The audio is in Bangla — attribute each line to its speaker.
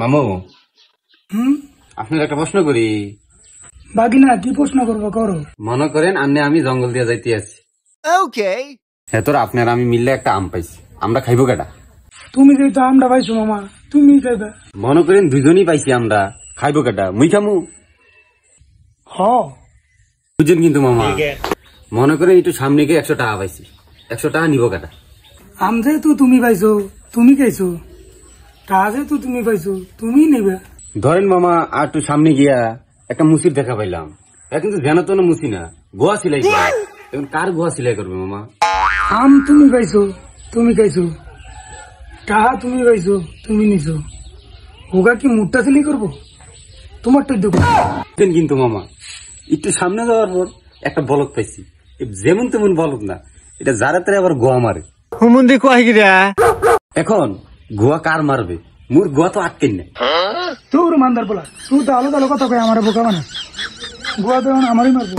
Speaker 1: মামু
Speaker 2: হুম
Speaker 1: আপনার একটা প্রশ্ন করি।
Speaker 2: বাগিনা কি প্রশ্ন করবো করো।
Speaker 1: মনে করেন আমনে আমি জঙ্গল দিয়ে যাইতে আছি,
Speaker 3: ওকে
Speaker 1: হ্যাঁ তোর আপনার আমি মিললে একটা আম পাইছি, আমরা খাইবো কেটা?
Speaker 2: তুমি যেহেতু আমরা পাইছো মামা তুমি খাইবা।
Speaker 1: মনে করেন দুজনই পাইছি, আমরা খাইবো কেটা? মুই খামু।
Speaker 2: হ
Speaker 1: বুঝছেন কিন্তু মামা, মনে করেন একটু সামনে গিয়ে 100 টাকা পাইছি, 100 টাকা নিবো কেটা?
Speaker 2: আম যেহেতু তুমি পাইছো তুমি খাইছো, তা যেহেতু তুমি পাইছো তুমি নেবে।
Speaker 1: ধরেন মামা আর একটু সামনে গিয়া একটা মুসির দেখা পাইলাম, এটা কিন্তু যেন তো মুসি না, গোয়া সিলাই করে। এখন কার গোয়া সিলাই করবে মামা?
Speaker 2: আম তুমি পাইছো তুমি খাইছো, টাহা তুমি পাইছো তুমি নিছো, ওগা কি মুটটা সিলি করবো? তোমারটাই দেখো।
Speaker 1: বুঝছেন কিন্তু মামা, একটু সামনে যাওয়ার পর একটা বলক পাইছি, যেমন তেমন বলক না, এটা যারা তারা আবার গোয়া মারে।
Speaker 3: হুমুন্দি কহিরা
Speaker 1: এখন গোয়া কার মারবে? মোর গোয়া তো আটকেন না।
Speaker 2: তোর মান্দার বলা তুই তো আলো কথা কয় আমার বোকা মানে গোয়া তো আমারই মারবো।